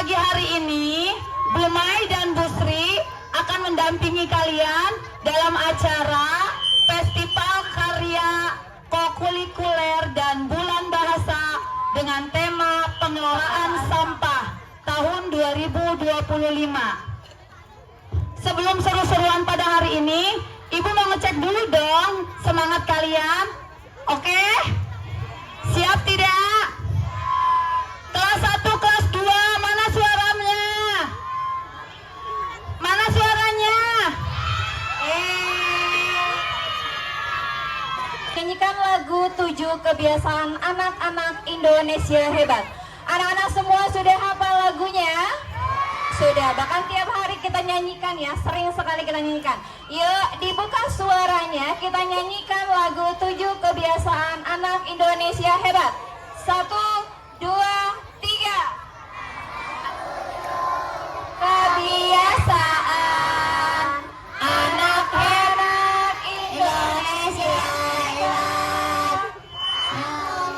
pagi hari ini, Bu Mai dan Bu Sri akan mendampingi kalian dalam acara Festival Karya Kokurikuler dan Bulan Bahasa dengan tema pengelolaan sampah tahun 2025. Sebelum seru-seruan pada hari ini, Ibu mau ngecek dulu dong semangat kalian. Oke? Siap tidak? Kelas 1, kelas 2, mana suaranya? Mana suaranya? Nyanyikan lagu 7 kebiasaan anak-anak Indonesia hebat. Anak-anak semua sudah hafal lagunya? Sudah, bahkan tiap hari kita nyanyikan ya, sering sekali kita nyanyikan. Yuk, dibuka suaranya, kita nyanyikan lagu 7 kebiasaan anak Indonesia hebat. 1, 2, 3. Kebiasaan anak-anak Indonesia hebat.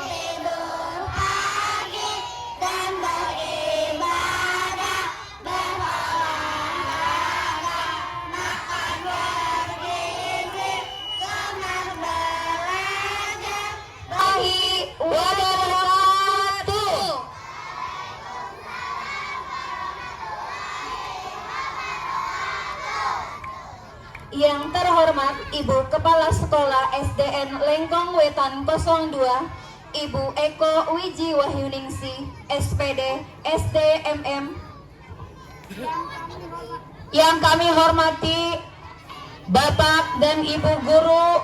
Tidur pagi dan beribadah, berolahraga, makan bergizi, gemar belajar, Wahi wabarakatuh. Yang terhormat Ibu Kepala Sekolah SDN Lengkong Wetan 02, Ibu Eko Wiji Wahyuningsi, SPD SDMM. Yang kami hormati Bapak dan Ibu guru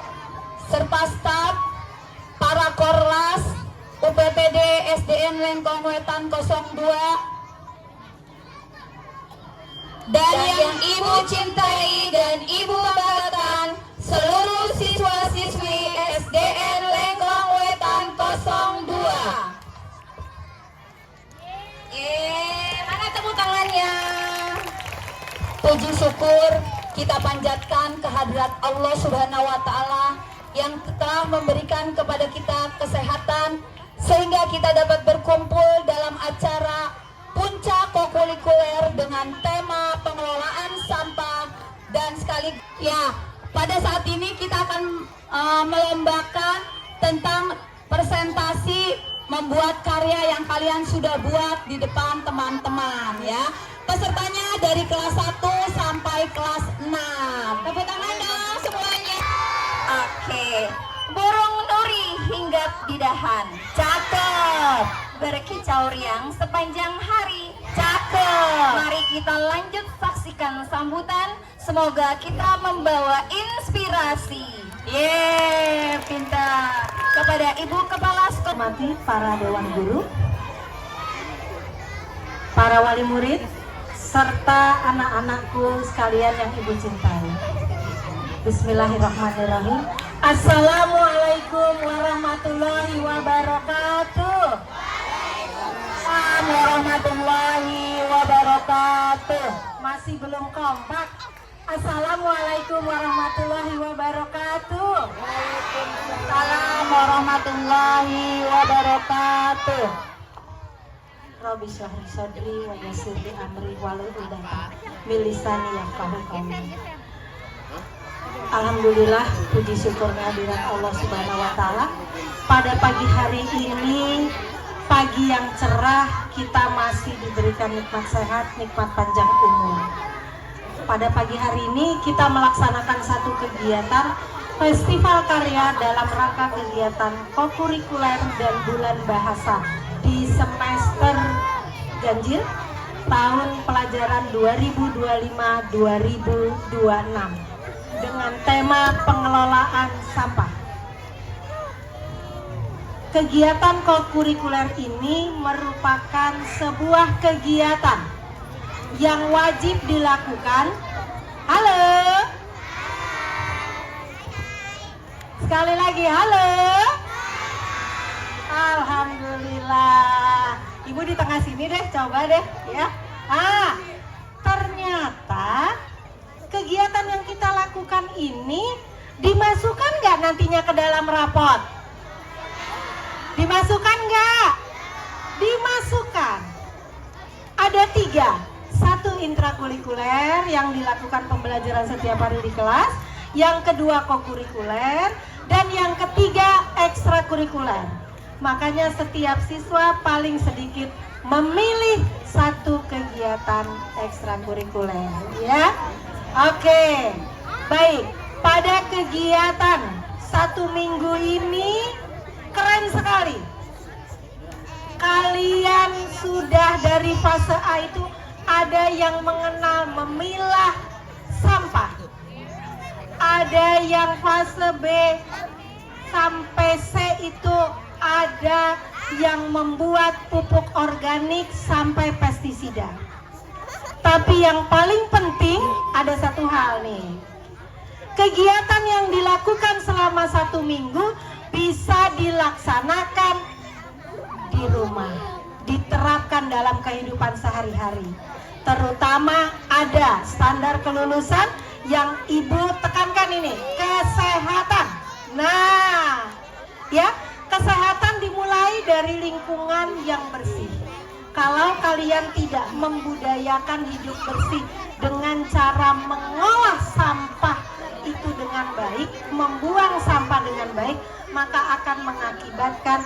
serta staf, para korlas UPTD SDN Lengkong Wetan 02, dan yang Ibu cintai dan Ibu banggakan, seluruh siswa-siswi SDN Lengkong Wetan 02. Mana tepuk tangannya? Puji syukur kita panjatkan kehadirat Allah Subhanahu wa Ta'ala yang telah memberikan kepada kita kesehatan sehingga kita dapat berkumpul dalam acara Puncak Kokurikuler dengan tema pengelolaan sampah. Dan sekali ya, pada saat ini kita akan melombakan tentang presentasi membuat karya yang kalian sudah buat di depan teman-teman ya. Pesertanya dari kelas 1 sampai kelas 6. Tepuk tangan dong semuanya. Oke. Burung nuri hinggap di dahan. Cakep. Berkicau riang sepanjang hari. Cakep. Mari kita lanjut saksikan sambutan. Semoga kita membawa inspirasi. Yeay, pintar. Kepada Ibu Kepala Sekolah, Hormati para dewan guru, para wali murid, serta anak-anakku sekalian yang Ibu cintai. Bismillahirrahmanirrahim. Assalamualaikum warahmatullahi wabarakatuh. Assalamualaikum warahmatullahi wabarakatuh. Masih belum kompak. Assalamualaikum warahmatullahi wabarakatuh. Waalaikumsalam warahmatullahi wabarakatuh. Rabbi shrah li sadri wa yassir li amri wahlul 'uqdatam min lisani yafqahu qawli. Alhamdulillah, puji syukur kehadirat Allah Subhanahu wa Ta'ala. Pada pagi hari ini, pagi yang cerah, kita masih diberikan nikmat sehat, nikmat panjang umur. Pada pagi hari ini kita melaksanakan satu kegiatan Festival Karya dalam rangka kegiatan Kokurikuler dan Bulan Bahasa di semester ganjil tahun pelajaran 2025-2026 dengan tema pengelolaan sampah. Kegiatan kokurikuler ini merupakan sebuah kegiatan yang wajib dilakukan. Halo. Sekali lagi halo. Alhamdulillah. Ibu di tengah sini deh, coba deh ya. Ternyata kegiatan yang kita lakukan ini dimasukkan nggak nantinya ke dalam rapot? Dimasukkan nggak? Dimasukkan. ada 3. 1 intrakurikuler yang dilakukan pembelajaran setiap hari di kelas, yang kedua kokurikuler, dan yang ketiga ekstrakurikuler. Makanya setiap siswa paling sedikit memilih 1 kegiatan ekstrakurikuler, ya. Oke, baik. Pada kegiatan 1 minggu ini keren sekali. Kalian sudah dari fase A itu ada yang mengenal memilah sampah. Ada yang fase B sampai C itu ada yang membuat pupuk organik sampai pestisida. Tapi yang paling penting ada satu hal nih. Kegiatan yang dilakukan selama 1 minggu bisa dilaksanakan di rumah, diterapkan dalam kehidupan sehari-hari. Terutama ada standar kelulusan yang ibu tekankan ini, kesehatan. Nah, ya, kesehatan dimulai dari lingkungan yang bersih. Kalau kalian tidak membudayakan hidup bersih dengan cara mengolah sampah itu dengan baik, membuang sampah dengan baik, maka akan mengakibatkan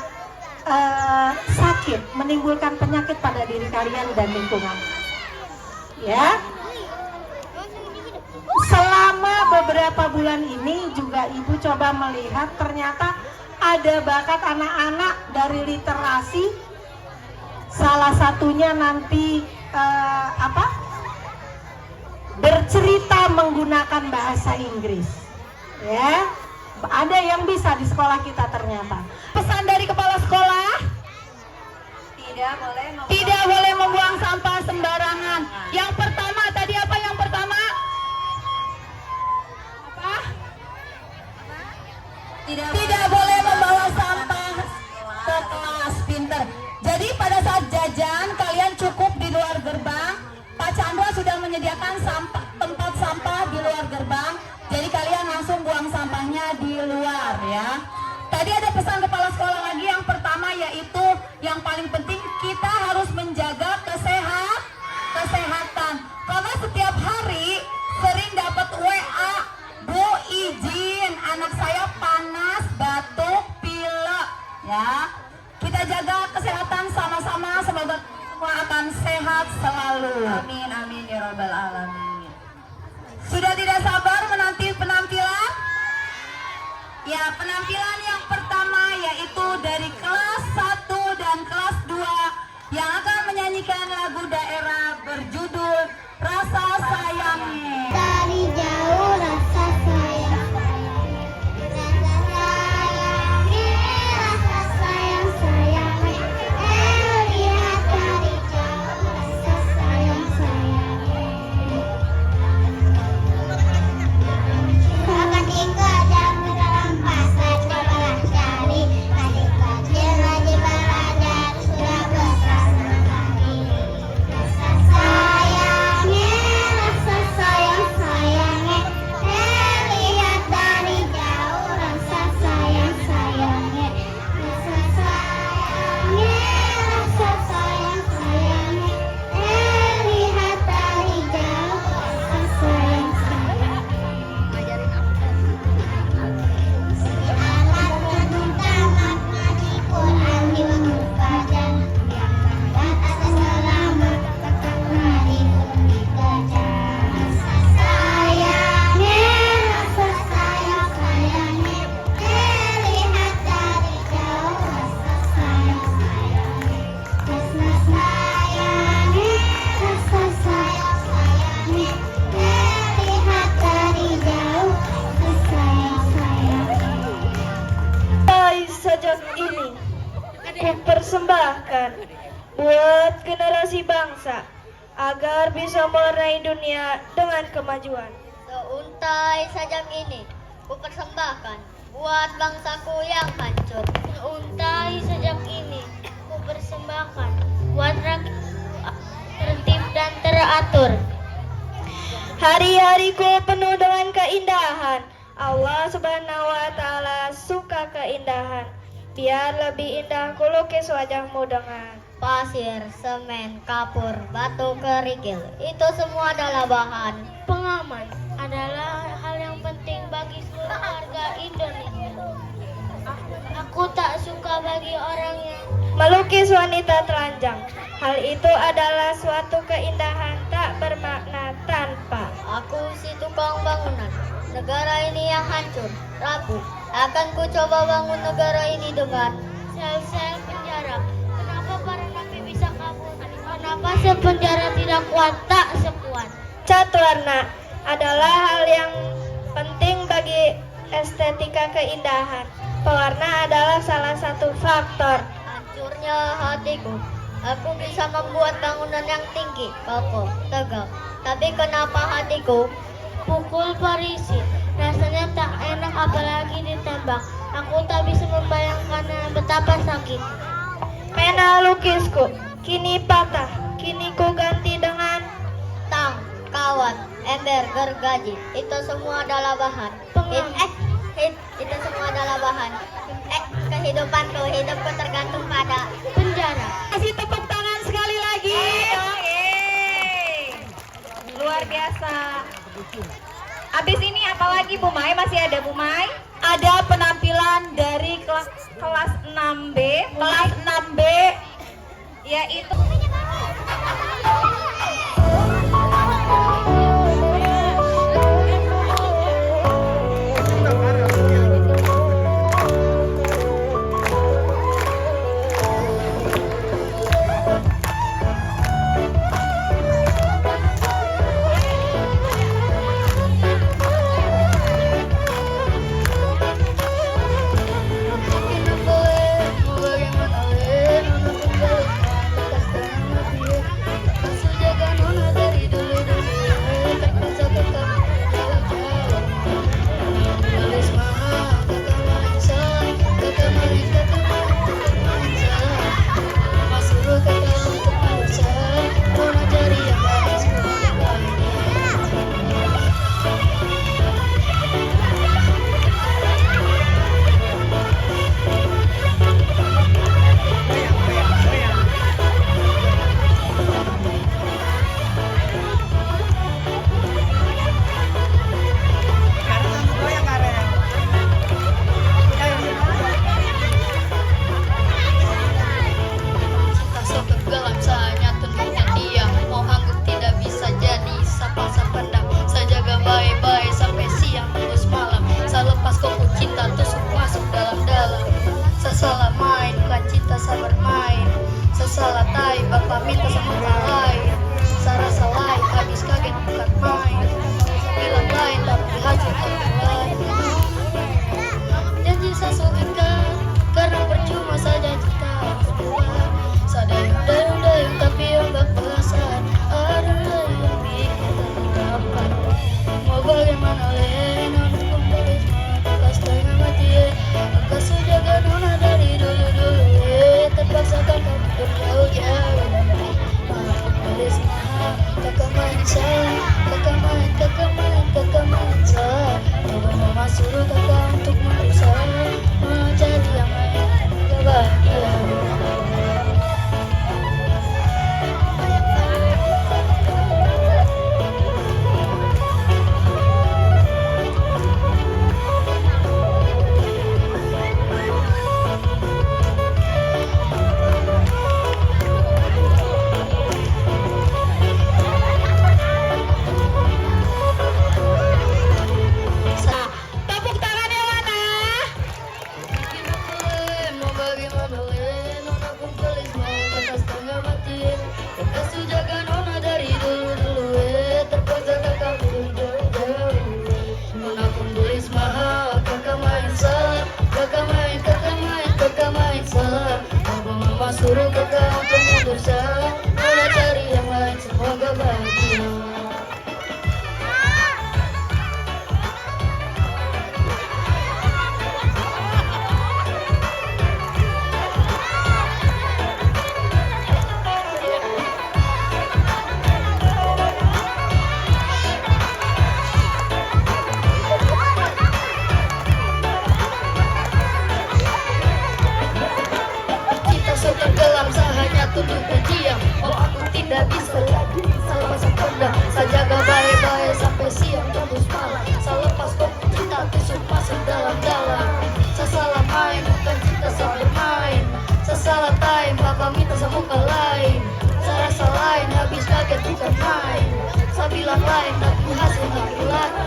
sakit, menimbulkan penyakit pada diri kalian dan lingkungan. Ya, selama beberapa bulan ini juga ibu coba melihat ternyata ada bakat anak-anak dari literasi. Salah satunya nanti bercerita menggunakan bahasa Inggris. Ya, ada yang bisa di sekolah kita ternyata. Pesan dari kepala sekolah: tidak boleh membuang sampah sembarangan. Yang pertama tadi apa? Yang pertama apa? Tidak boleh membawa sampah ke kelas. Pinter. Jadi pada saat jajan kalian cukup di luar gerbang. Pak Chandra sudah menyediakan tempat sampah di luar gerbang. Jadi kalian langsung buang sampahnya di luar, ya. Tadi ada pesan kepala sekolah lagi, yang pertama yaitu yang paling penting kita harus menjaga kesehatan. Karena setiap hari sering dapat WA, Bu izin anak saya panas, batuk, pilek, ya. Kita jaga kesehatan sama-sama, semoga semua akan sehat selalu. Amin amin ya rabbal alamin. Sudah tidak sabar menanti penampilan? Ya, penampilan yang pertama yaitu dari kelas 1 dan kelas 2 yang akan menyanyikan lagu daerah berjudul Rasa Sayangnya. Dari jauh rasa sayang, rasa sayang, sayangnya. Lihat dari jauh rasa sayang, sayangnya. Akan tinggal jauh dalam pasar, cobalah cari. Adik kecil lagi belajar, sudah berprasangka kali. Rasa sayangnya, rasa sayang, sayangnya. Lihat dari jauh rasa sayang, sayangnya. Rasa sayangnya, rasa sayang, sayangnya. Lihat dari jauh rasa sayang, sayangnya. Anak meminta makna di Quran di muka dan yang tanda atas selamat mari pun dikejar. Rasa sayangnya, rasa sayang, sayangnya. Lihat dari jauh rasa sayang, sayangnya. Rasa sayangnya, rasa sayang, sayangnya. Lihat dari jauh rasa sayang, sayangnya. Sajak ini kupersembahkan buat generasi bangsa agar bisa mewarnai dunia dengan kemajuan. Seuntai sajak ini kupersembahkan buat bangsaku yang hancur. Seuntai sajak ini kupersembahkan buat rakyat tertib dan teratur. Hari-hariku penuh dengan keindahan. Allah Subhanahu wa Ta'ala suka keindahan. Biar lebih indah kulukis wajahmu dengan pasir, semen, kapur, batu kerikil. Itu semua adalah bahan pengaman. Adalah hal yang penting bagi seluruh warga Indonesia. Aku tak suka bagi orang yang melukis wanita telanjang. Hal itu adalah suatu keindahan tak bermakna tanpa. Aku si tukang bangunan. Negara ini yang hancur, rapuh. Akan ku coba bangun negara ini dengan sel-sel penjara. Kenapa para napi bisa kabur? Kenapa sel penjara tidak kuat, tak sekuat? Cat warna adalah hal yang penting bagi estetika keindahan. Pewarna adalah salah satu faktor. Hancurnya hatiku. Aku bisa membuat bangunan yang tinggi, kokoh, tegak. Tapi kenapa hatiku pukul parisi? Rasanya tak enak apalagi ditembak. Aku tak bisa membayangkan betapa sakit. Pena lukisku kini patah. Kini ku ganti dengan Tang, kawat, ember, gergaji. Itu semua adalah bahan. Itu semua adalah bahan. Kehidupanku, hidupku tergantung pada penjara. Kasih tepuk tangan sekali lagi. Luar biasa. Abis ini apalagi Bu Mai? Masih ada Bu Mai? Ada penampilan dari Kelas 6B. kelas 6B. Yaitu Suruh kakak untuk mundur salah, mana cari yang lain, semoga bahagia. Kita suka gelam lain, papa minta semuka lain. Saya rasa lain, habis kaget bukan main. Saya bilang lain, tapi hasil makin lain.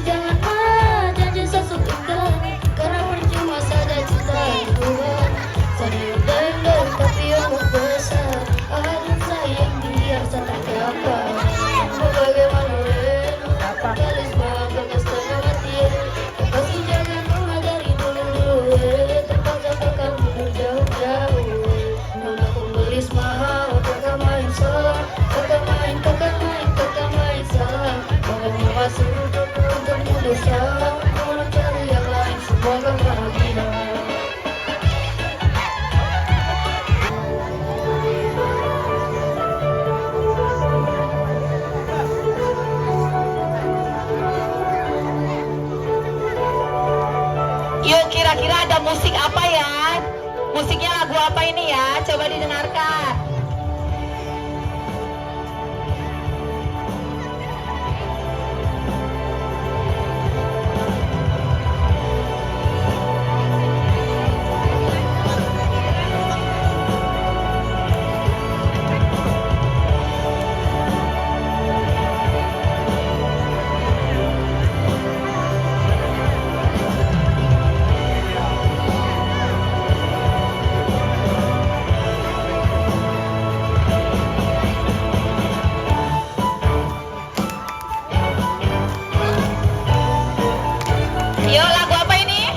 Jangan janji sesuk indah, karena percuma saja cinta Tuhan. Saya udah tapi omong besar, harus sayang biar saya terdapat. Bagaimana Reno, galis bangga setengah mati. Kasih jangan mengajari dulu, terpaksa kakak mundur jauh-jauh. Nona pembelis mahal, kakak main salah, kakak main salah. Makanya masuk untuk mundur salah, mau cari yang lain, semoga bahagia. Yuk, kira-kira ada musik apa ya? Musiknya lagu apa ini ya? Coba didengarkan. Yuk, lagu apa ini?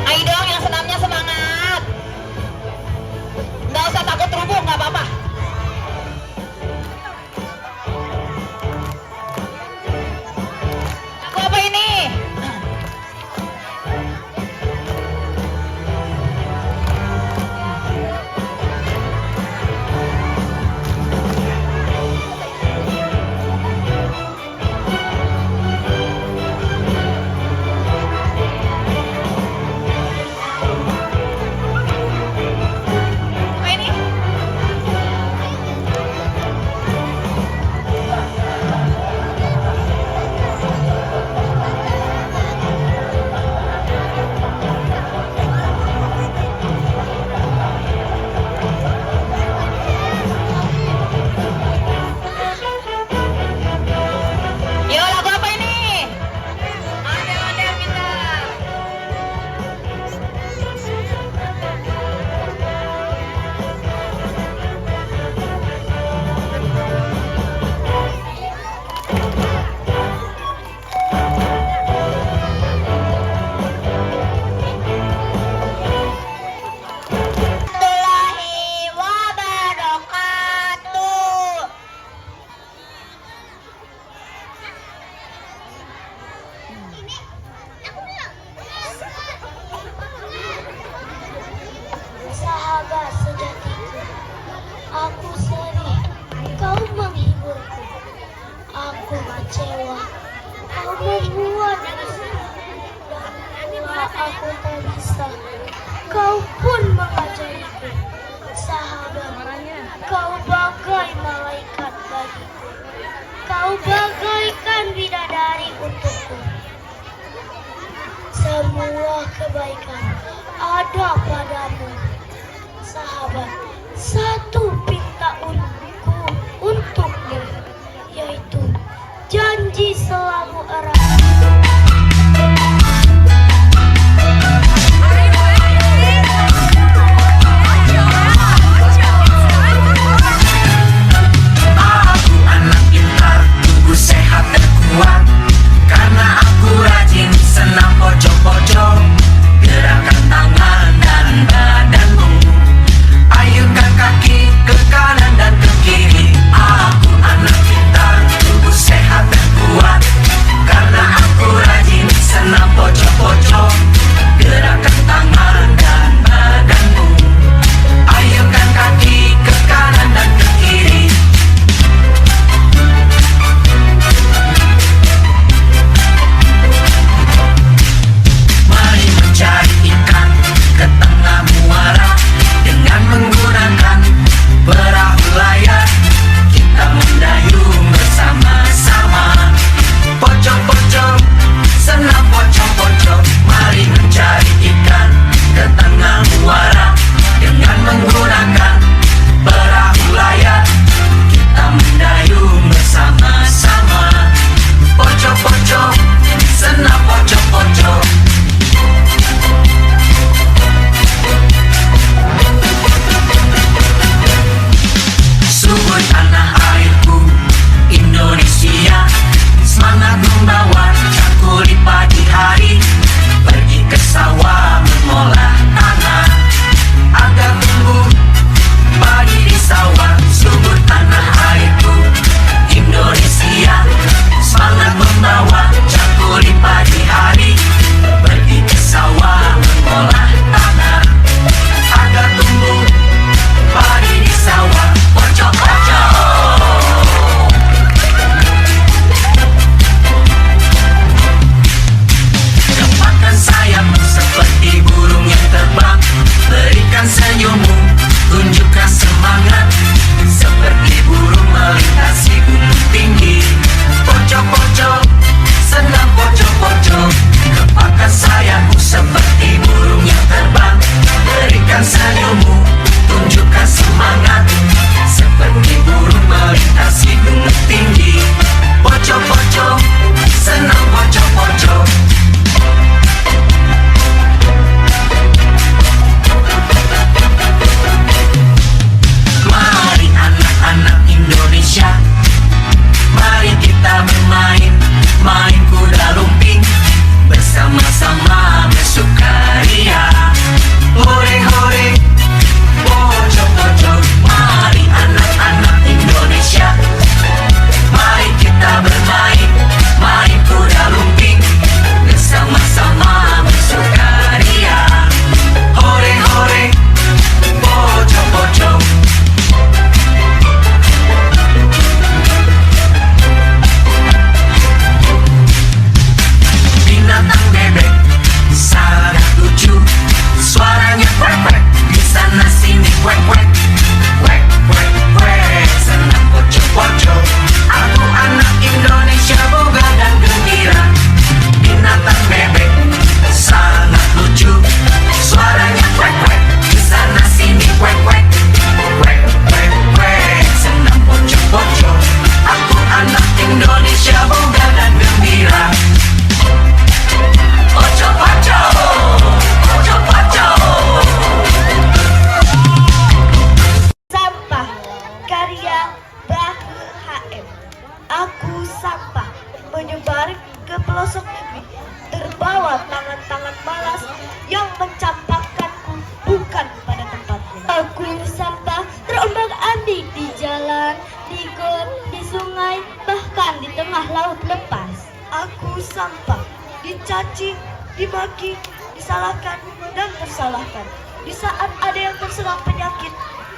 Ayo dong, yang senamnya semangat. Nggak usah takut rubuh, nggak apa-apa. Lagu apa ini? Apa ini? Yuk, lagu apa ini? Ondel-ondel kita. Warahmatullahi wabarakatuh. Sahabat sejatiku, aku sedih, kau menghiburku. Aku kecewa, kau membuatku sedih. Dan bila aku tak bisa, kau pun mengajariku. Sahabat, kau bagai malaikat bagiku. Kau bagaikan bidadari untukku. Semua kebaikan ada padamu. Sahabat, satu pinta untukmu, yaitu janji selalu erat. Aku anak pintar, tubuh sehat dan kuat. Karena aku rajin senam pojok-pojok, gerakan tangan dan tenggelam di tengah laut lepas. Aku sampah, dicaci, dimaki, disalahkan, dan tersalahkan. Di saat ada yang terserang penyakit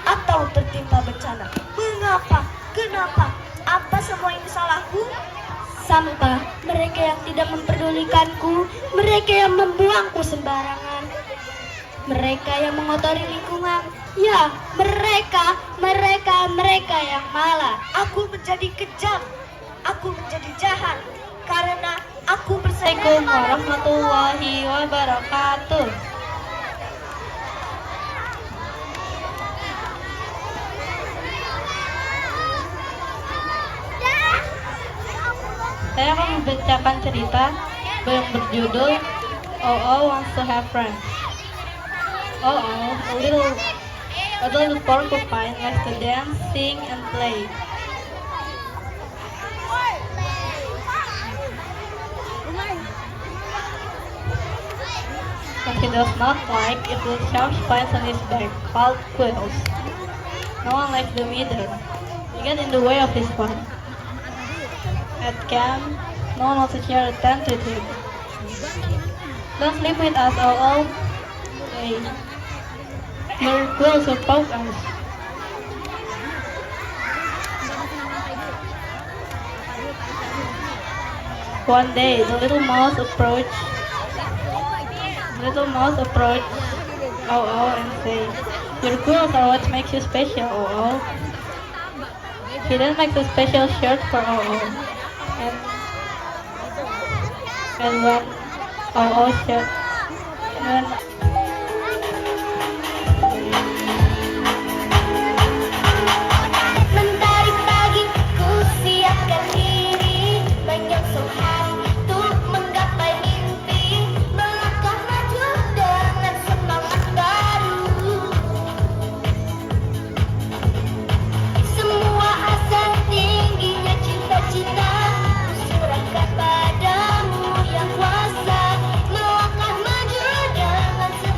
atau tertimpa bencana. Mengapa? Kenapa? Apa semua ini salahku? Sampah, mereka yang tidak memperdulikanku, mereka yang membuangku sembarangan, mereka yang mengotori lingkungan. Ya, mereka yang malah. Aku menjadi kejam, aku menjadi jahat, karena aku bersaing. Assalamualaikum warahmatullahi wabarakatuh. Saya akan membacakan cerita yang berjudul Oh Wants to Have Friends. Oh, a little porcupine likes to dance, sing, and play. What he does not like is the sharp spines on his back, called quills. No one likes them either. They get in the way of his fun. At camp, no one wants to share a tent with him. Don't sleep with us, oh. Hey, your quills will poke us. One day, the little mouse approached and said, "Your quills are what makes you special, Oh." He then makes a special shirt for Oh. And when Oh shirt, when Mentari pagi, ku siapkan diri, menyongsong hari untuk menggapai mimpi, melangkah maju dengan semangat baru. Semua asa tingginya cita-cita, ku serahkan padamu yang kuasa, melangkah maju dengan semangat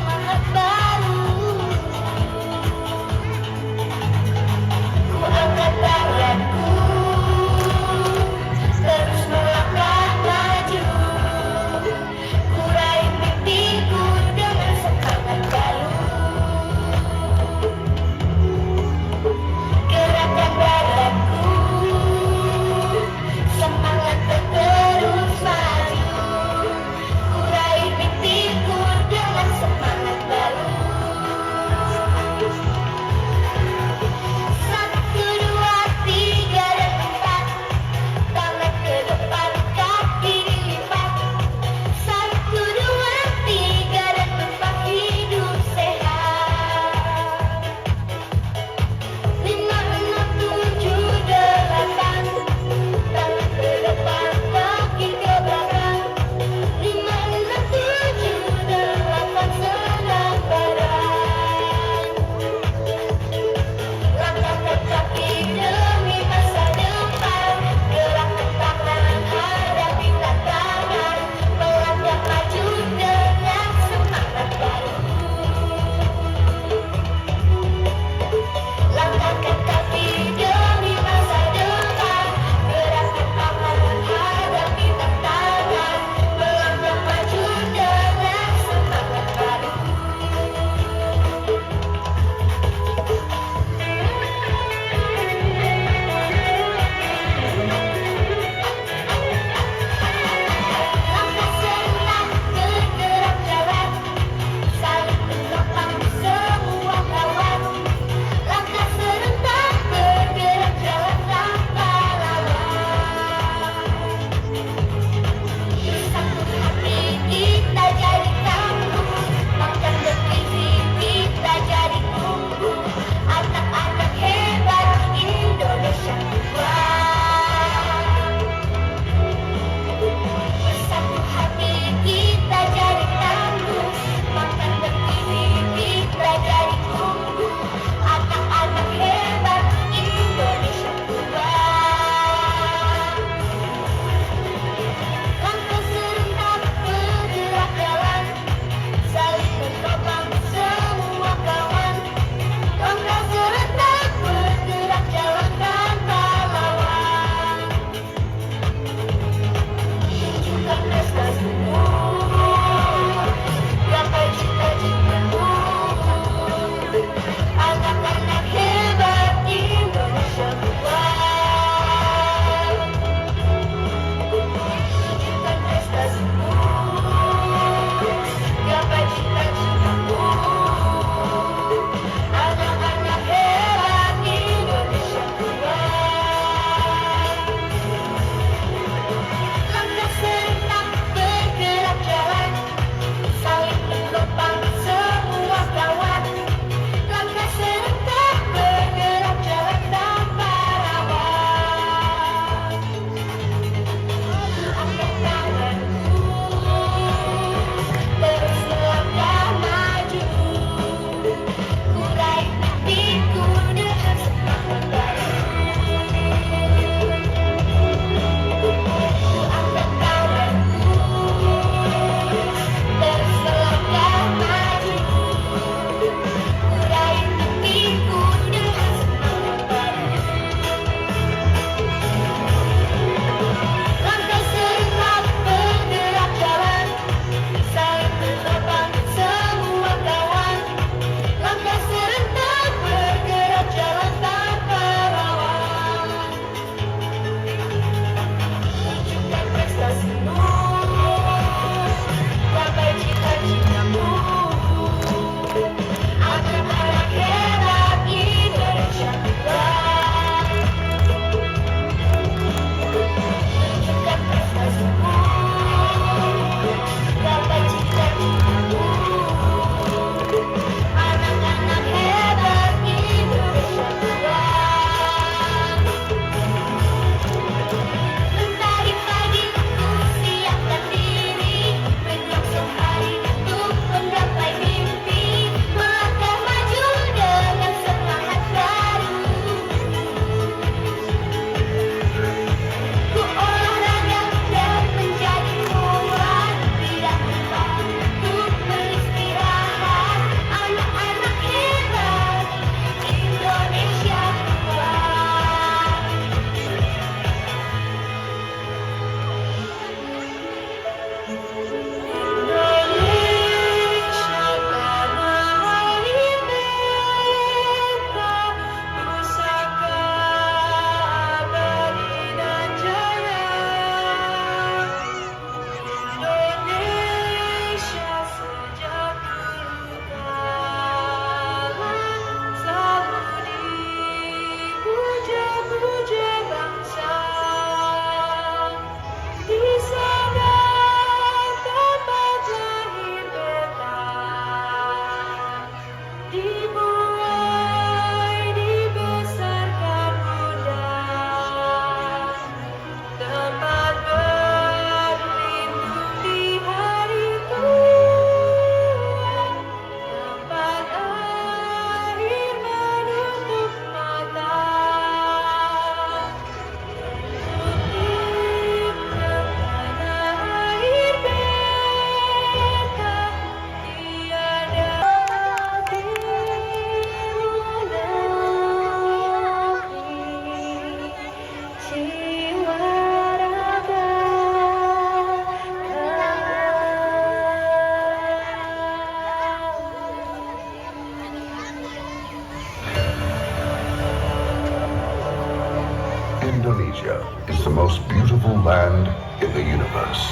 Indonesia is the most beautiful land in the universe.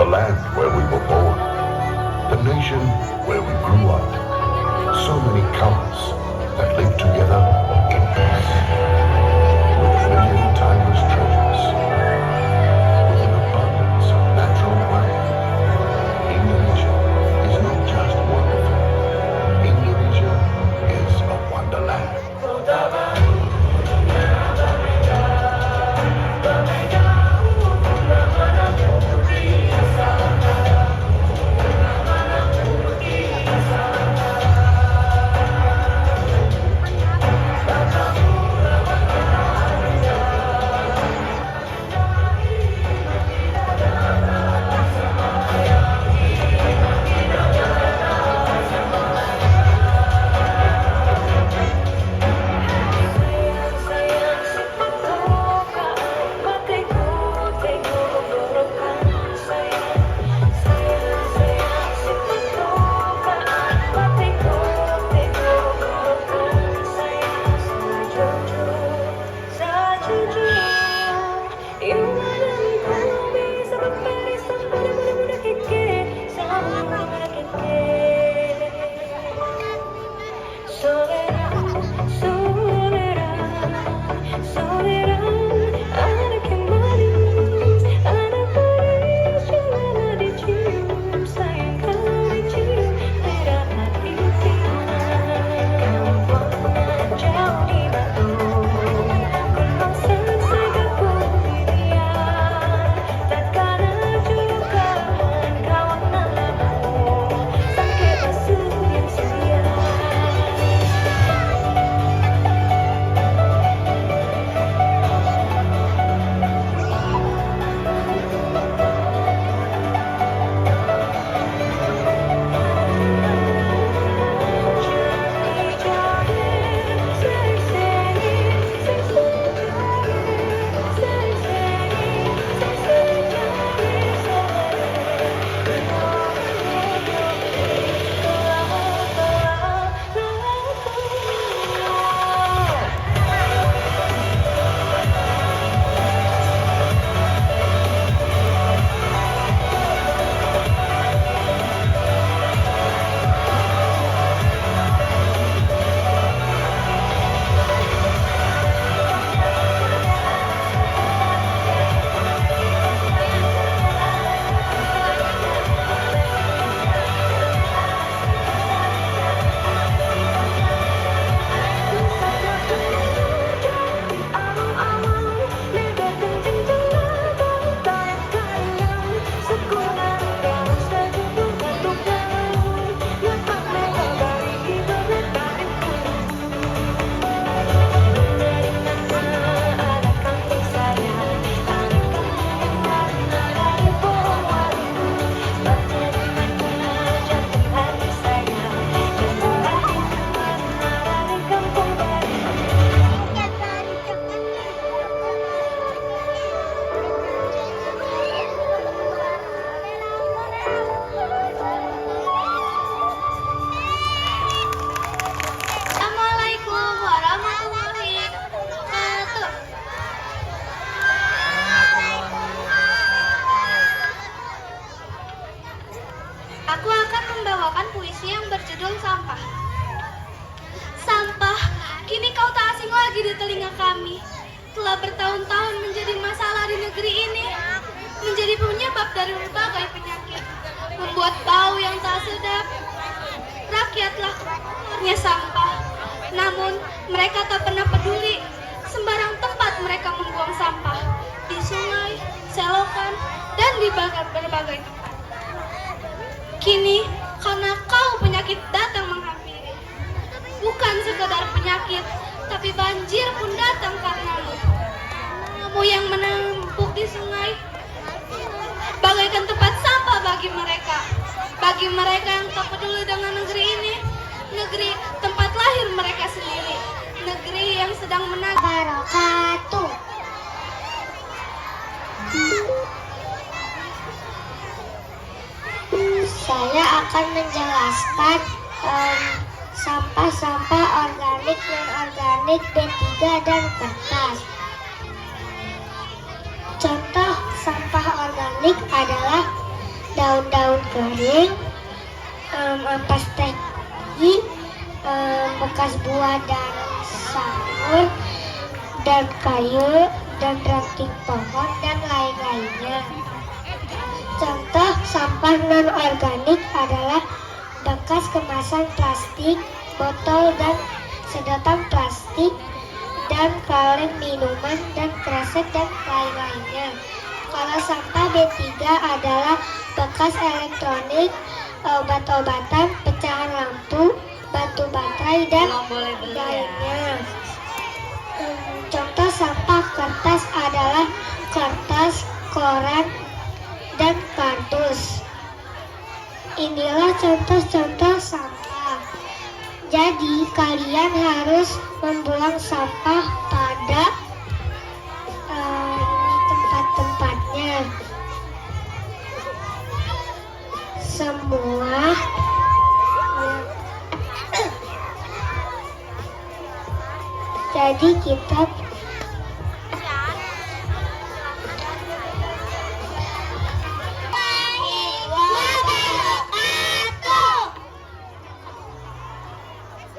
The land where we were born, the nation where we grew up. So many colors that live together in peace. With a million timeless treasures. With an abundance of natural wealth. Indonesia is not just wonderful. Indonesia is a wonderland. Aku akan membawakan puisi yang berjudul Sampah. Sampah, kini kau tak asing lagi di telinga kami. Telah bertahun-tahun menjadi masalah di negeri ini, menjadi penyebab dari berbagai penyakit, membuat bau yang tak sedap. Rakyatlah keluarnya sampah, namun mereka tak pernah peduli. Sembarang tempat mereka membuang sampah, di sungai, selokan, dan di berbagai tempat. Kini, karena kau penyakit datang menghampiri. Bukan sekedar penyakit, tapi banjir pun datang karenamu. Kamu yang menumpuk di sungai, bagaikan tempat sampah bagi mereka. Bagi mereka yang tak peduli dengan negeri ini, negeri tempat lahir mereka sendiri, negeri yang sedang menagih. Barakatuh. Saya akan menjelaskan sampah-sampah organik, non-organik, B3 dan kertas. Contoh sampah organik adalah daun-daun kering, ampas teh, bekas buah dan sayur, dan kayu, dan ranting pohon, dan lain-lainnya. Contoh sampah non-organik adalah bekas kemasan plastik, botol dan sedotan plastik, dan kaleng minuman, dan kresek, dan lain-lainnya. Kalau sampah B3 adalah bekas elektronik, obat-obatan, pecahan lampu, batu baterai, dan lainnya. Contoh sampah kertas adalah kertas, koran, dan kardus. Inilah contoh-contoh sampah. Jadi kalian harus membuang sampah pada tempat-tempatnya. Semua jadi kita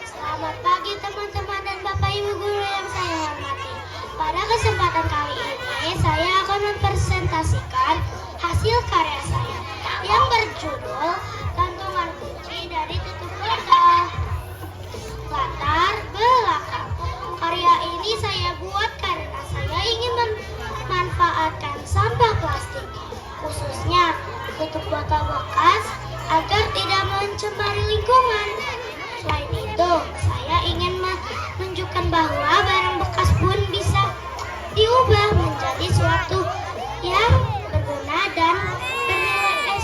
Selamat pagi teman-teman dan Bapak Ibu guru yang saya hormati. Pada kesempatan kali ini saya akan mempresentasikan hasil karya saya yang berjudul Gantungan Kunci dari Tutup Botol. Latar belakang karya ini saya buat karena saya ingin memanfaatkan sampah plastik, khususnya tutup botol bekas, agar tidak mencemari lingkungan. Selain itu, saya ingin menunjukkan bahwa barang bekas pun bisa diubah menjadi suatu yang berguna dan bernilai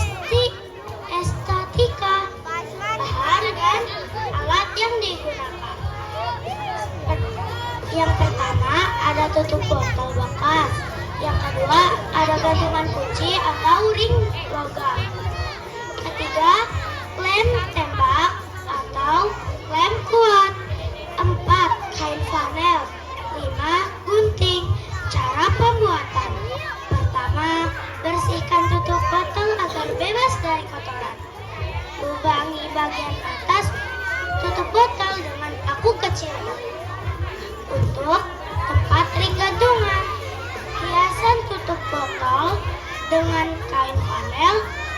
estetika. Bahan dan alat yang digunakan. Yang pertama ada tutup botol bekas. Yang kedua ada gantungan kunci atau ring logam. Ketiga, lem tembak atau lem kuat. 4. Kain flanel. 5. Gunting. Cara pembuatan. Pertama, bersihkan tutup botol agar bebas dari kotoran. Lubangi bagian atas tutup botol dengan paku kecil. Untuk tempat ring gantungan, hiasan tutup botol dengan kain flanel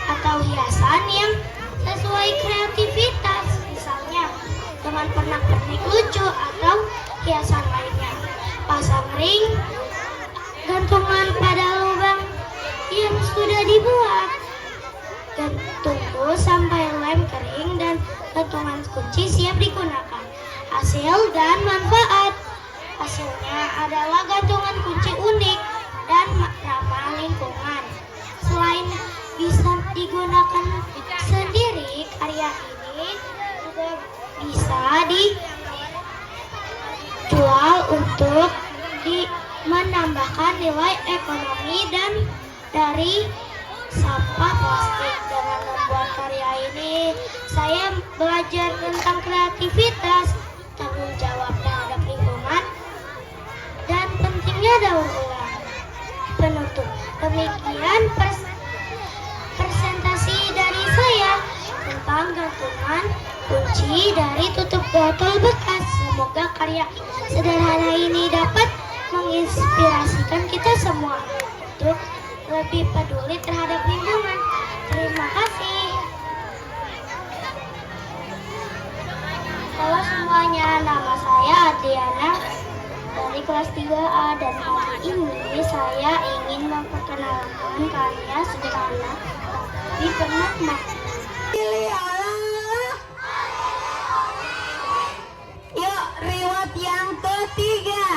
atau hiasan yang sesuai kreativitas, misalnya dengan pernak-pernik lucu atau hiasan lainnya. Pasang ring gantungan pada lubang yang sudah dibuat dan tunggu sampai lem kering dan gantungan kunci siap digunakan. Hasil dan manfaat. Hasilnya adalah gantungan kunci unik dan ramah lingkungan. Selain bisa digunakan sendiri, karya ini juga bisa dijual untuk menambahkan nilai ekonomi dan dari sampah plastik. Dengan membuat karya ini, saya belajar tentang kreativitas, tanggung jawab terhadap lingkungan, dan pentingnya daur ulang. Penutup, demikian presentasi dari saya tentang gantungan kunci dari tutup botol bekas. Semoga karya sederhana ini dapat menginspirasikan kita semua untuk lebih peduli terhadap lingkungan. Terima kasih. Halo semuanya, nama saya Adriana dari kelas 3A dan hari ini saya ingin memperkenalkan karya sederhana di Penak Makna. Yuk, riwayat yang ketiga.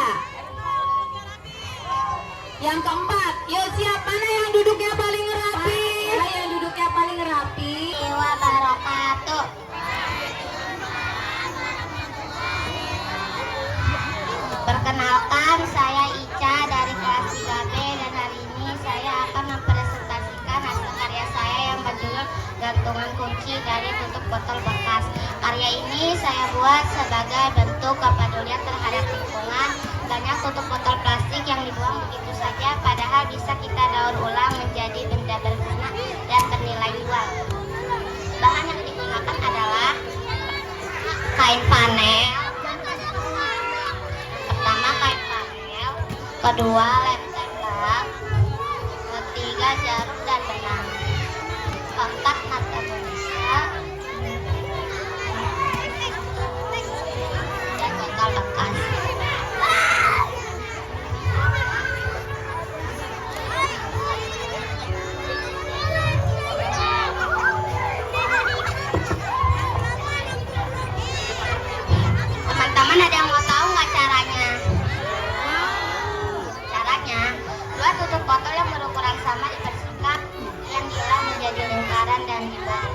Yang keempat, yuk siap, mana yang duduknya paling rapi? Mana yang duduknya paling rapi? Wabarakatuh. Perkenalkan, saya Ica dari kelas 3B dan hari ini saya akan mempresentasikan hasil karya saya yang berjudul Gantungan Kunci kunci dari tutup botol bekas. Karya ini saya buat sebagai bentuk kepedulian terhadap lingkungan. Banyak tutup botol plastik yang dibuang begitu saja, padahal bisa kita daur ulang menjadi benda berguna dan bernilai jual. Bahan yang digunakan adalah kain panel. Pertama kain panel, kedua lem tembak, ketiga jarum dan benang, keempat nata Indonesia, dan botol bekas. Teman-teman ada yang mau tahu nggak caranya? Caranya, dua tutup botol yang berukuran sama dibersihkan, yang diolah menjadi lingkaran dan dibuang.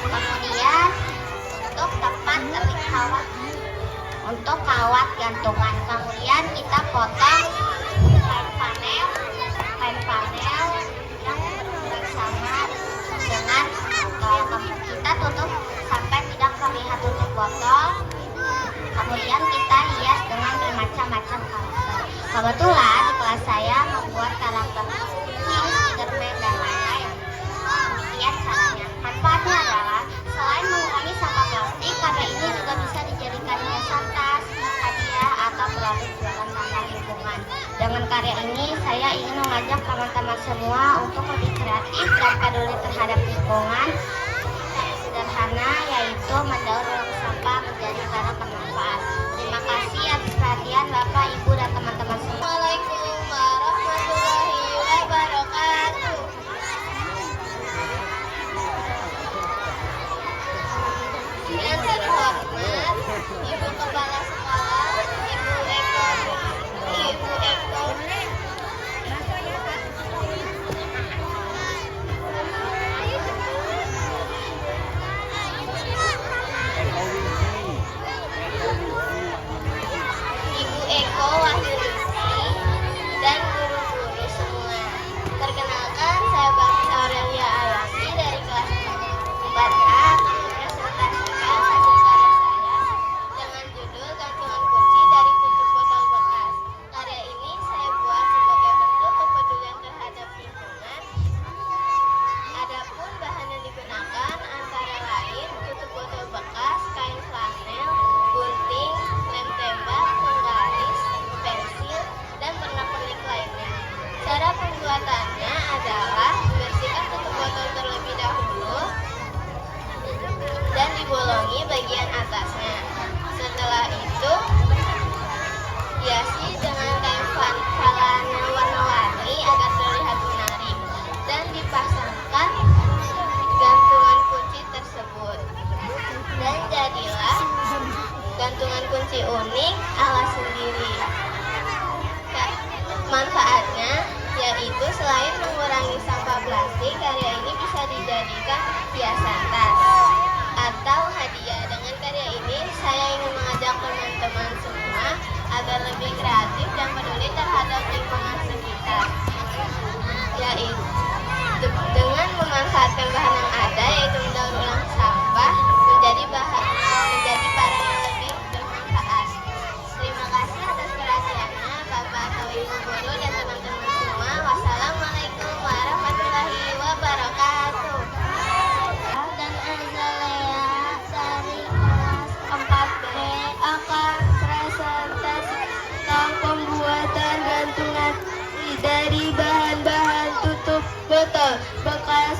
Kemudian untuk kawat gantungan, kemudian kita potong kain panel yang berukuran sama dengan kita tutup sampai tidak terlihat tutup botol. Kemudian kita hias dengan bermacam-macam karakter. Kebetulan di kelas saya membuat karakter Spiderman dan lain-lain. Demikian caranya. Manfaatnya adalah selain mengurangi sampah plastik, karya ini juga bisa dijadikan hiasan tas, hadiah, atau produk jualan ramah lingkungan. Dengan karya ini, saya ingin mengajak teman-teman semua untuk lebih kreatif dan peduli terhadap lingkungan. Sederhana, yaitu mendaur ulang sampah menjadi barang bermanfaat. Terima kasih atas perhatian Bapak, Ibu, dan teman-teman semua. Assalamualaikum warahmatullahi wabarakatuh. Yang terhormat Ibu Kepala Sekolah, Ibu Eko. Ibu Eko Wahyuningsi dan guru-guru semua. Perkenalkan, saya Bapak Aurelia Ayasi dari kelas 4A, mempresentasikan hasil karya saya dengan judul Gantungan Kunci dari Tutup Botol Bekas. Karya ini saya buat sebagai bentuk kepedulian terhadap lingkungan. Adapun bahan yang digunakan antara lain tutup botol bekas, kain flanel, gunting, lem tembak, penggaris, pensil, dan pernak-pernik lainnya. Cara pembuatannya adalah bersihkan tutup botol terlebih dahulu dan dibolongi bagian atasnya. Setelah itu hiasi dengan kain flanel warna-warni agar terlihat menarik dan dipasangkan gantungan kunci tersebut. Dan jadilah gantungan kunci unik ala sendiri. Manfaatnya yaitu selain mengurangi sampah plastik, karya ini bisa dijadikan hiasan tas atau hadiah. Dengan karya ini saya ingin mengajak teman-teman semua agar lebih kreatif dan peduli terhadap lingkungan sekitar, yaitu dengan memanfaatkan bahan yang ada, yaitu mendaur ulang sampah menjadi barang yang lebih bermanfaat. Terima kasih atas perhatiannya Bapak atau Ibu guru dan teman-teman semua. Wassalamualaikum warahmatullahi wabarakatuh. Dan Azalea dari kelas 4B akan presentasi tentang pembuatan gantungan dari bahan-bahan tutup botol bekas,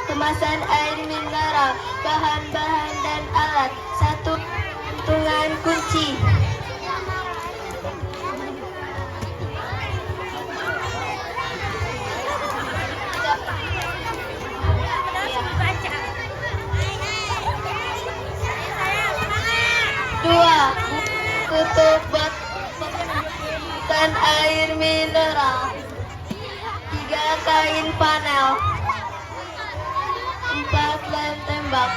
kemasan air mineral, bahan-bahan dan alat. 1. Gantungan kunci. Dua, tutup botol dan air mineral. 3. Kain panel. 4. Lem tembak.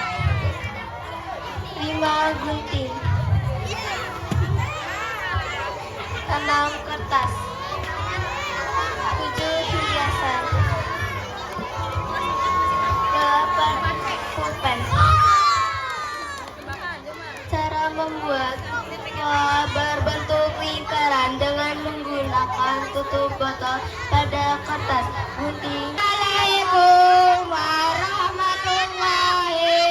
5. Gunting. 6. Kertas. 7. Hiasan. berpakai pulpen. Cara membuat berbentuk lingkaran dengan menggunakan tutup botol pada kertas gunting. Assalamualaikum warahmatullahi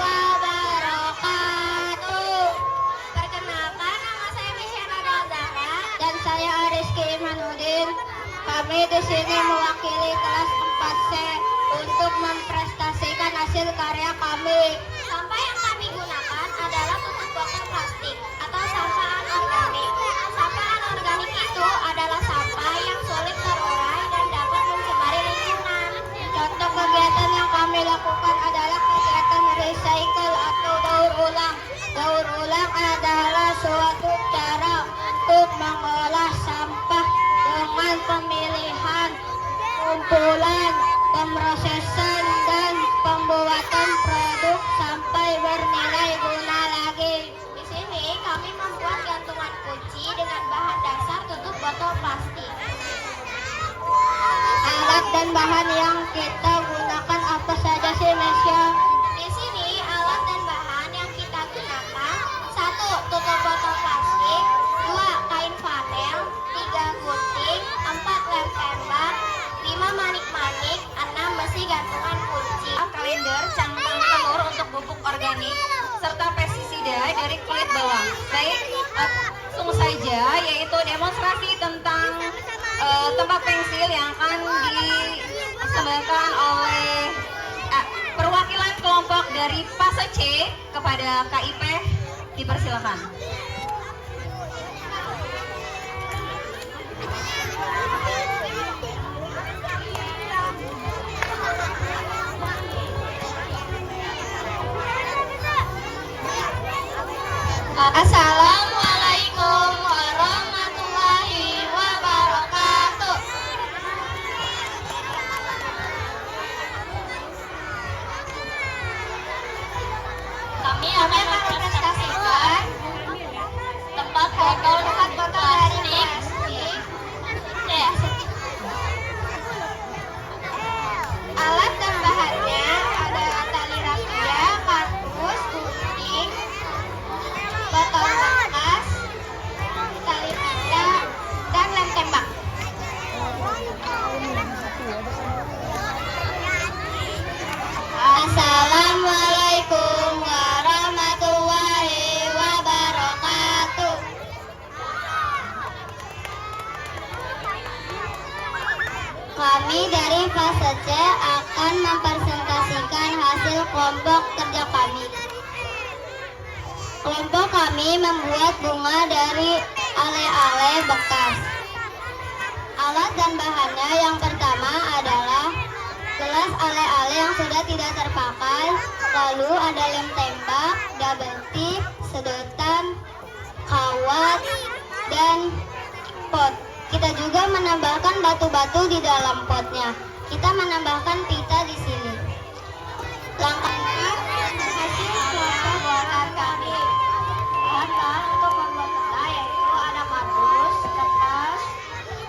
wabarakatuh. Perkenalkan, nama saya Misyara Zahra dan saya Rizky Imanuddin. Kami di sini mewakili kelas 4C untuk memprestasikan hasil karya kami. Sampah yang kami gunakan adalah tutup botol plastik atau sampah anorganik. Sampah anorganik itu adalah sampah yang sulit terurai dan dapat mencemari lingkungan. Contoh kegiatan yang kami lakukan adalah kegiatan recycle atau daur ulang. Daur ulang adalah suatu cara untuk mengolah sampah dengan pemilihan, kumpulan, pemrosesan, dan pembuatan produk sampai bernilai guna lagi. Di sini kami membuat gantungan kunci dengan bahan dasar tutup botol plastik. Alat dan bahan yang kita gunakan apa saja sih, Mesya? Di sini alat dan bahan yang kita gunakan: 1. Tutup botol plastik, 2. Kain panel, 3. Gunting, 4. Lem tembak, 5. Manik-manik, 6. Besi gantungan kunci. Kalender, cangkang telur untuk pupuk organik, serta pestisida dari kulit bawang. Baik, langsung saja, yaitu demonstrasi tentang tempat pensil yang akan dipersembahkan oleh perwakilan kelompok dari fase C kepada KIP. Dipersilakan. Assalamualaikum warahmatullahi wabarakatuh. Kami akan mempresentasikan tempat botol dari plastik. Alat dan bahannya adalah tali rafia, kardus, gunting, botol bekas, tali pita, dan lem tembak. Assalamualaikum warahmatullahi wabarakatuh. Kami dari fase C akan mempresentasikan hasil kelompok kerja kami. Kelompok kami membuat bunga dari ale-ale bekas. Alat dan bahannya yang pertama adalah gelas ale-ale yang sudah tidak terpakai, lalu ada lem tembak, double tip, sedotan, kawat, dan pot. Kita juga menambahkan batu-batu di dalam potnya. Kita menambahkan pita di sini. Langkah hasil kelompok buatan kami. Bahan untuk pembuatannya yaitu ada kardus, kertas,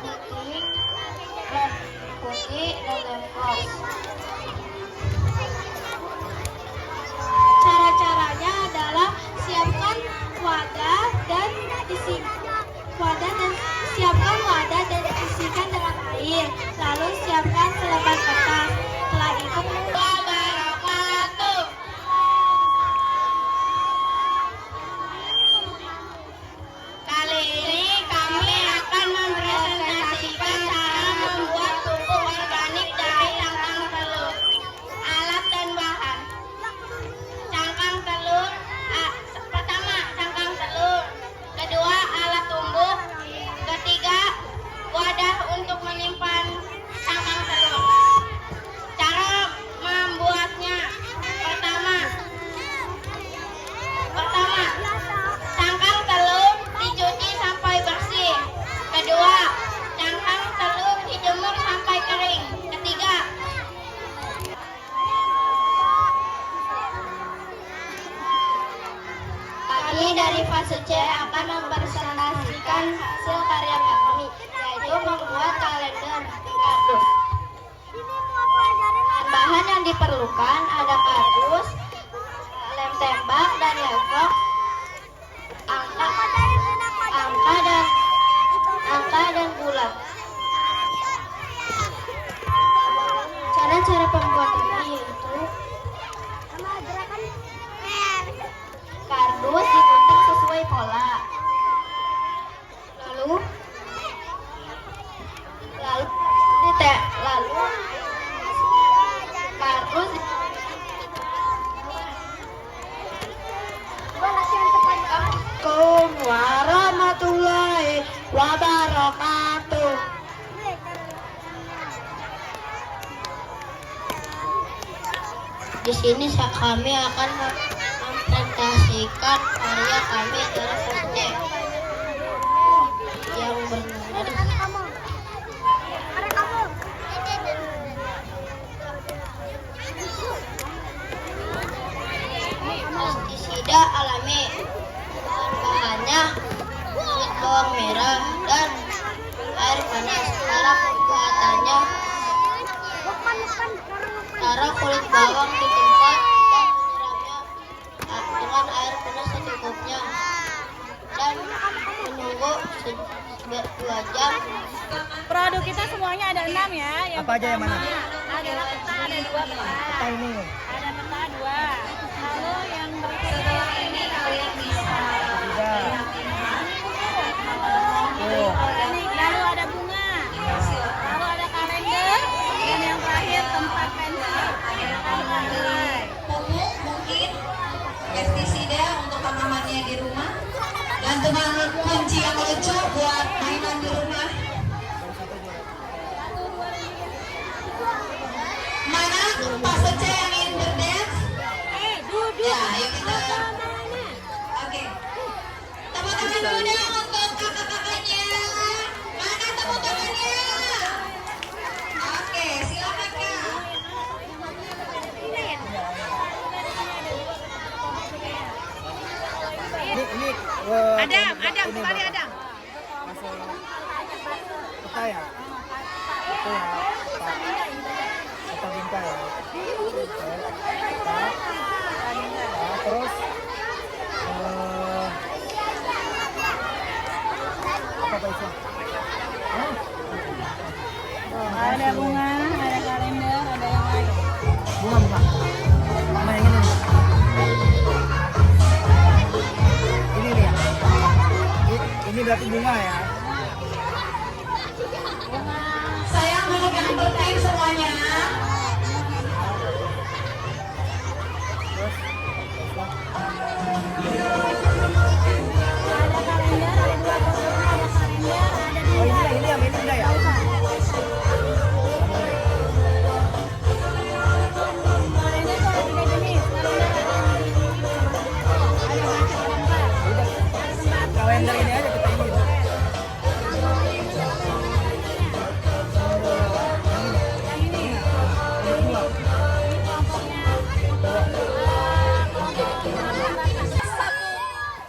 gunting, lem putih, dan lem kos. Cara-caranya adalah siapkan wadah dan isikan dengan air, lalu siapkan selebar kertas. Setelah itu wabarakatuh. Kali ini kami akan mempresentasikan cara membuat pupuk organik dari cangkang telur. Alat dan bahan: cangkang telur, pertama cangkang telur, kedua alat tumbuk, ketiga wadah untuk menyimpan cangkang telur. Cara membuatnya: pertama cangkang telur dicuci sampai bersih. Kedua, cangkang telur dijemur sampai kering. Ketiga, kami dari fase C akan mempresentasikan hasil karya kami, yaitu membuat kalender kardus. Bahan yang yang diperlukan ada kardus, lem tembak dan level, angka dan bulat. Cara pembuatannya yaitu kardus digunting sesuai pola. Lalu kardus Assalamualaikum warahmatullahi wabarakatuh. Di sini kami akan mempresentasikan karya kami dari subjek yang bernama pestisida alami. Bahannya kulit bawang merah dan air panas. Cara kulit bawang ditempat dan menyiramnya dengan air panas secukupnya dan menunggu 2 jam. Produk kita semuanya ada 6 ya. Yang apa aja yang mana? Ada peta, ada 2 peta. Peta ini. Ada peta 2. Lalu yang berikutnya ini kalian bisa. Lalu ada bunga. Lalu ada kalender. Dan yang terakhir tempat pensil. Pupuk mungkin, pestisida untuk tanamannya di rumah, dan teman kunci yang lucu buat mainan di rumah. Mana Pak Sece yang ingin berdance? Ya, ayo kita. Oke. Tepuk tangan dulu dong untuk kakak-kakaknya. Mana tepuk tangannya? Oke, silakan Kak. Adam, kembali Adam. Masuk peta ya? Itu ya, peta bingkai ya. Nah, terus apa itu? Ada bunga, ada kalender, ada yang lain. Bunga. Mana yang ini? Ini nih ya. Ini berarti bunga ya. Sayang memegang tertib semuanya. Oh ini yang ini enggak ya? Kalender ini aja kita ini.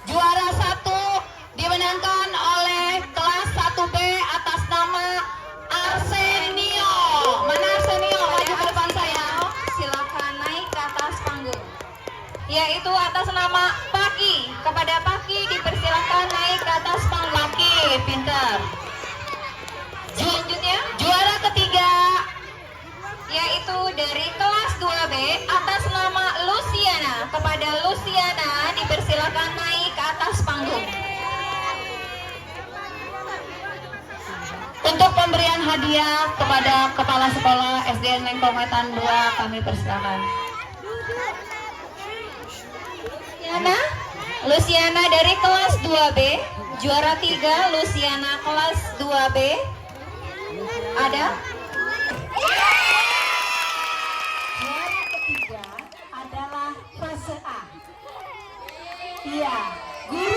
Juara 1 dimenangkan oleh kelas 1B atas nama Arsenio. Mana Arsenio? Maju ke depan saya. Silakan naik ke atas panggung. Yaitu atas nama Paki. Kepada Paki dipersilakan naik ke atas panggung. Paki, pintar. Selanjutnya juara ketiga yaitu dari kelas 2B atas nama Luciana. Kepada Luciana dipersilakan naik ke atas panggung. Untuk pemberian hadiah kepada Kepala Sekolah SDN Lengkong Wetan 2 kami persilakan. Luciana dari kelas 2B, juara 3 Luciana kelas 2B. Ada? Juara ketiga adalah fase A. Iya, guru